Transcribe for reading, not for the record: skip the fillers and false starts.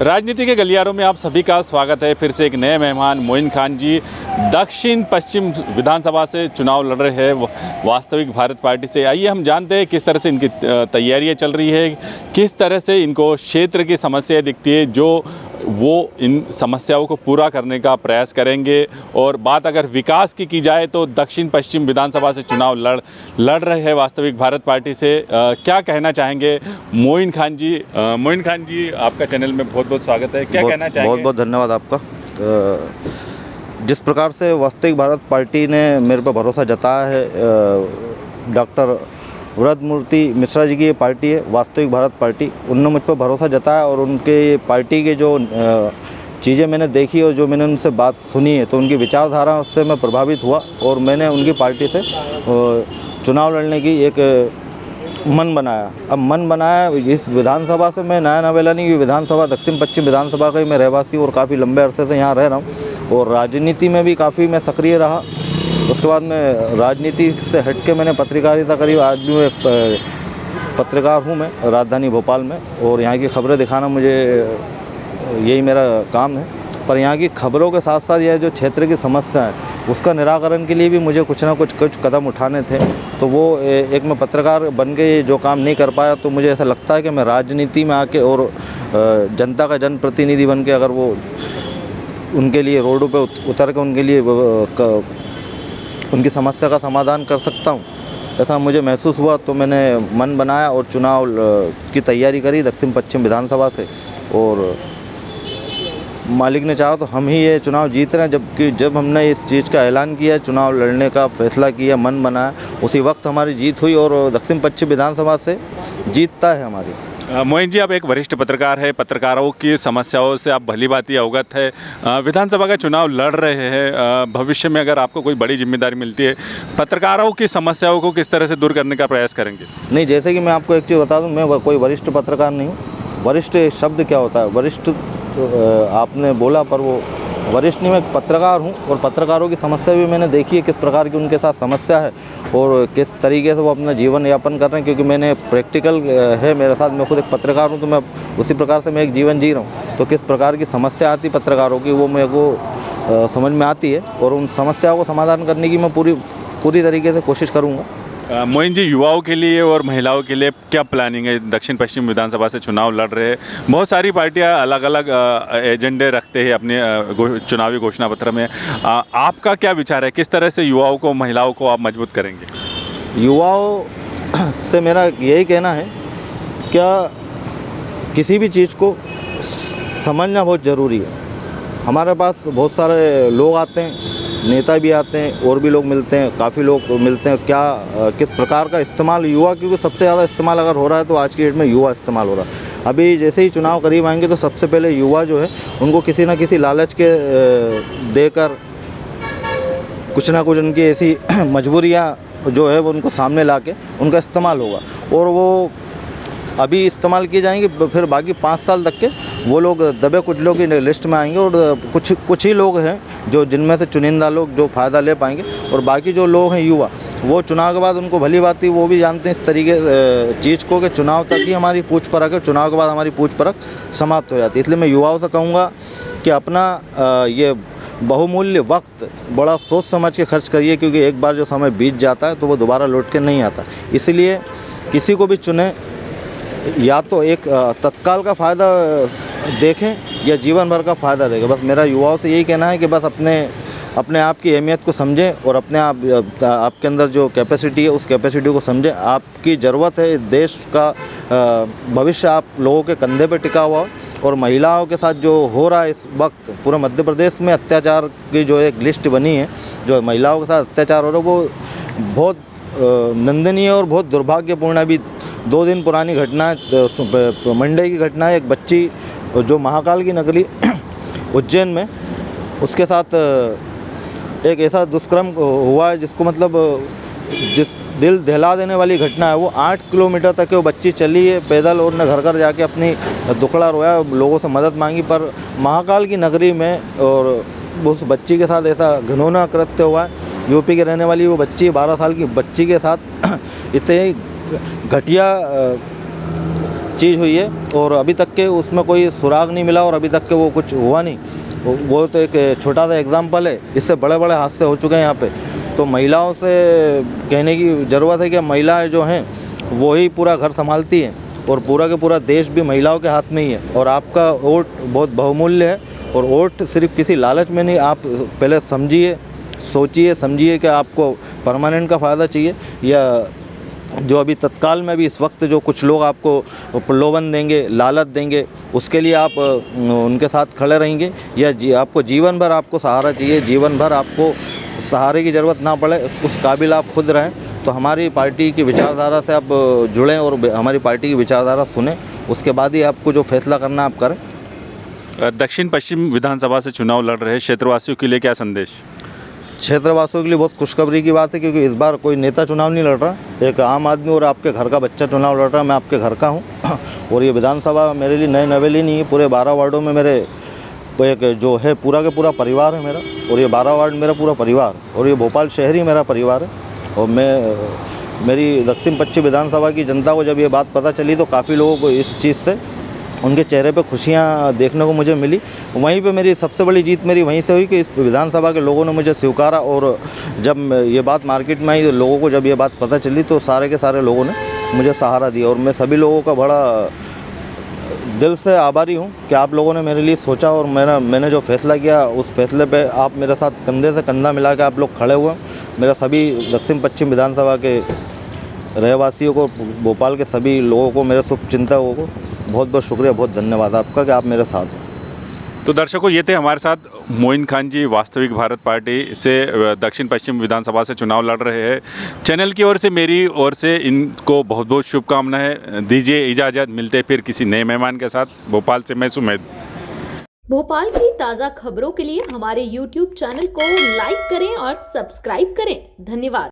राजनीति के गलियारों में आप सभी का स्वागत है। फिर से एक नए मेहमान मोइन खान जी दक्षिण पश्चिम विधानसभा से चुनाव लड़ रहे हैं वास्तविक भारत पार्टी से। आइए हम जानते हैं किस तरह से इनकी तैयारियां चल रही है, किस तरह से इनको क्षेत्र की समस्याएं दिखती है, जो वो इन समस्याओं को पूरा करने का प्रयास करेंगे। और बात अगर विकास की जाए तो दक्षिण पश्चिम विधानसभा से चुनाव लड़ रहे हैं वास्तविक भारत पार्टी से। क्या कहना चाहेंगे मोइन खान जी? मोइन खान जी, आपका चैनल में बहुत बहुत स्वागत है। क्या कहना चाहेंगे? बहुत बहुत धन्यवाद आपका। जिस प्रकार से वास्तविक भारत पार्टी ने मेरे पर भरोसा जताया है, डॉक्टर व्रतमूर्ति मिश्रा जी की ये पार्टी है वास्तविक भारत पार्टी, उन्होंने मुझ पर भरोसा जताया और उनके पार्टी के जो चीज़ें मैंने देखी और जो मैंने उनसे बात सुनी है, तो उनकी विचारधारा उससे मैं प्रभावित हुआ और मैंने उनकी पार्टी से चुनाव लड़ने की एक मन बनाया। अब मन बनाया, इस विधानसभा से मैं नया नवेला नहीं, विधानसभा दक्षिण पश्चिम विधानसभा का ही मैं रहवासी और काफ़ी लंबे अरसे से यहाँ रह रहा हूँ और राजनीति में भी काफ़ी मैं सक्रिय रहा। उसके बाद मैं राजनीति से हट के मैंने पत्रकारिता करी। आज भी मैं एक पत्रकार हूँ, मैं राजधानी भोपाल में, और यहाँ की खबरें दिखाना मुझे यही मेरा काम है। पर यहाँ की खबरों के साथ साथ यह जो क्षेत्र की समस्या है उसका निराकरण के लिए भी मुझे कुछ ना कुछ कदम उठाने थे। तो वो एक मैं पत्रकार बन के जो काम नहीं कर पाया, तो मुझे ऐसा लगता है कि मैं राजनीति में आके और जनता का जनप्रतिनिधि बन के अगर वो उनके लिए रोडों पे उतर के उनके लिए उनकी समस्या का समाधान कर सकता हूँ, ऐसा मुझे महसूस हुआ। तो मैंने मन बनाया और चुनाव की तैयारी करी दक्षिण पश्चिम विधानसभा से, और मालिक ने चाहा तो हम ही ये चुनाव जीत रहे हैं। जबकि जब हमने इस चीज़ का ऐलान किया, चुनाव लड़ने का फैसला किया, मन बनाया, उसी वक्त हमारी जीत हुई और दक्षिण पश्चिम विधानसभा से जीतता है हमारी। मोइन जी, आप एक वरिष्ठ पत्रकार है, पत्रकारों की समस्याओं से आप भली भांति अवगत है। विधानसभा का चुनाव लड़ रहे हैं, भविष्य में अगर आपको कोई बड़ी जिम्मेदारी मिलती है, पत्रकारों की समस्याओं को किस तरह से दूर करने का प्रयास करेंगे? नहीं, जैसे कि मैं आपको एक चीज़ बता दूं, मैं कोई वरिष्ठ पत्रकार नहीं हूँ। वरिष्ठ शब्द क्या होता है? वरिष्ठ आपने बोला, पर वो वरिष्ठ नहीं, मैं एक पत्रकार हूँ और पत्रकारों की समस्या भी मैंने देखी है, किस प्रकार की उनके साथ समस्या है और किस तरीके से वो अपना जीवन यापन कर रहे हैं। क्योंकि मैंने प्रैक्टिकल है मेरे साथ, मैं खुद एक पत्रकार हूँ, तो मैं उसी प्रकार से मैं एक जीवन जी रहा हूँ। तो किस प्रकार की समस्या आती पत्रकारों की, वो मेरे को समझ में आती है और उन समस्याओं को समाधान करने की मैं पूरी तरीके से कोशिश करूँगा। मोइन जी, युवाओं के लिए और महिलाओं के लिए क्या प्लानिंग है? दक्षिण पश्चिम विधानसभा से चुनाव लड़ रहे हैं, बहुत सारी पार्टियां अलग अलग एजेंडे रखते हैं अपने चुनावी घोषणा पत्र में। आपका क्या विचार है, किस तरह से युवाओं को, महिलाओं को आप मजबूत करेंगे? युवाओं से मेरा यही कहना है, क्या किसी भी चीज़ को समझना बहुत ज़रूरी है। हमारे पास बहुत सारे लोग आते हैं, नेता भी आते हैं और भी लोग मिलते हैं, काफ़ी लोग मिलते हैं। क्या किस प्रकार का इस्तेमाल युवा, क्योंकि सबसे ज़्यादा इस्तेमाल अगर हो रहा है तो आज की डेट में युवा इस्तेमाल हो रहा है। अभी जैसे ही चुनाव करीब आएंगे तो सबसे पहले युवा जो है उनको किसी न किसी लालच के देकर कुछ ना कुछ उनकी ऐसी मजबूरियाँ जो है वो उनको सामने ला के उनका इस्तेमाल होगा, और वो अभी इस्तेमाल किए जाएंगे, फिर बाकी 5 साल तक के वो लोग दबे कुचलों की लिस्ट में आएंगे और कुछ ही लोग हैं जो जिनमें से चुनिंदा लोग जो फ़ायदा ले पाएंगे, और बाकी जो लोग हैं युवा, वो चुनाव के बाद उनको भली बात ही वो भी जानते हैं इस तरीके चीज़ को कि चुनाव तक ही हमारी पूछ परख है, चुनाव के बाद हमारी पूछ परख समाप्त हो जाती है। इसलिए मैं युवाओं से कहूँगा कि अपना ये बहुमूल्य वक्त बड़ा सोच समझ के खर्च करिए, क्योंकि एक बार जो समय बीत जाता है तो वो दोबारा लौट के नहीं आता। इसलिए किसी को भी चुने, या तो एक तत्काल का फ़ायदा देखें या जीवन भर का फ़ायदा देखें। बस मेरा युवाओं से यही कहना है कि बस अपने आप की अहमियत को समझें और अपने आपके अंदर जो कैपेसिटी है उस कैपेसिटी को समझें। आपकी ज़रूरत है, देश का भविष्य आप लोगों के कंधे पर टिका हुआ। और महिलाओं के साथ जो हो रहा है इस वक्त पूरे मध्य प्रदेश में, अत्याचार की जो एक लिस्ट बनी है, जो महिलाओं के साथ अत्याचार हो रहा है, वो बहुत निंदनीय और बहुत दुर्भाग्यपूर्ण। अभी 2 दिन पुरानी घटना है, मंडे की घटना है, एक बच्ची जो महाकाल की नगरी उज्जैन में, उसके साथ एक ऐसा दुष्कर्म हुआ है जिसको मतलब जिस दिल दहला देने वाली घटना है। वो 8 किलोमीटर तक वो बच्ची चली है पैदल, और ने घर घर जाके अपनी दुखड़ा रोया, लोगों से मदद मांगी। पर महाकाल की नगरी में और उस बच्ची के साथ ऐसा घिनौना कृत्य हुआ है। यूपी के रहने वाली वो बच्ची, 12 साल की बच्ची के साथ इतने घटिया चीज़ हुई है और अभी तक के उसमें कोई सुराग नहीं मिला और अभी तक के वो कुछ हुआ नहीं। वो तो एक छोटा सा एग्जाम्पल है, इससे बड़े बड़े हादसे हो चुके हैं यहाँ पे। तो महिलाओं से कहने की ज़रूरत है कि महिलाएं जो हैं वो ही पूरा घर संभालती हैं और पूरा के पूरा देश भी महिलाओं के हाथ में ही है। और आपका वोट बहुत बहुमूल्य है और वोट सिर्फ किसी लालच में नहीं, आप पहले समझिए, सोचिए, समझिए कि आपको परमानेंट का फ़ायदा चाहिए या जो अभी तत्काल में भी इस वक्त जो कुछ लोग आपको प्रलोभन देंगे, लालच देंगे, उसके लिए आप उनके साथ खड़े रहेंगे या आपको जीवन भर आपको सहारा चाहिए, जीवन भर आपको सहारे की ज़रूरत ना पड़े, उस काबिल आप खुद रहें। तो हमारी पार्टी की विचारधारा से आप जुड़ें और हमारी पार्टी की विचारधारा सुनें, उसके बाद ही आपको जो फैसला करना आप करें। दक्षिण पश्चिम विधानसभा से चुनाव लड़ रहे क्षेत्रवासियों के लिए क्या संदेश? क्षेत्रवासियों के लिए बहुत खुशखबरी की बात है क्योंकि इस बार कोई नेता चुनाव नहीं लड़ रहा, एक आम आदमी और आपके घर का बच्चा चुनाव लड़ रहा है। मैं आपके घर का हूँ और ये विधानसभा मेरे लिए नई नवेली नहीं है। पूरे 12 वार्डों में मेरे एक जो है पूरा का पूरा परिवार है मेरा, और ये 12 वार्ड मेरा पूरा परिवार, और ये भोपाल शहर ही मेरा परिवार है। और मेरी दक्षिण पश्चिम विधानसभा की जनता को जब ये बात पता चली तो काफ़ी लोगों को इस चीज़ से उनके चेहरे पे खुशियाँ देखने को मुझे मिली। वहीं पे मेरी सबसे बड़ी जीत मेरी वहीं से हुई कि इस विधानसभा के लोगों ने मुझे स्वीकारा। और जब ये बात मार्केट में आई, लोगों को जब ये बात पता चली तो सारे के सारे लोगों ने मुझे सहारा दिया। और मैं सभी लोगों का बड़ा दिल से आभारी हूँ कि आप लोगों ने मेरे लिए सोचा और मैंने जो फैसला किया उस फैसले पे आप मेरे साथ कंधे से कंधा मिला के आप लोग खड़े हुए। मेरा सभी दक्षिण पश्चिम विधानसभा के रहवासियों को, भोपाल के सभी लोगों को, मेरे शुभचिंतकों को बहुत बहुत शुक्रिया, बहुत धन्यवाद आपका कि आप मेरे साथ हैं। तो दर्शकों, ये थे हमारे साथ मोइन खान जी, वास्तविक भारत पार्टी से दक्षिण पश्चिम विधानसभा से चुनाव लड़ रहे हैं। चैनल की ओर से, मेरी ओर से इनको बहुत बहुत शुभकामनाएं। दीजिए इजाज़त, मिलते फिर किसी नए मेहमान के साथ। भोपाल से मैं सुमेध। भोपाल की ताज़ा खबरों के लिए हमारे YouTube चैनल को लाइक करें और सब्सक्राइब करें। धन्यवाद।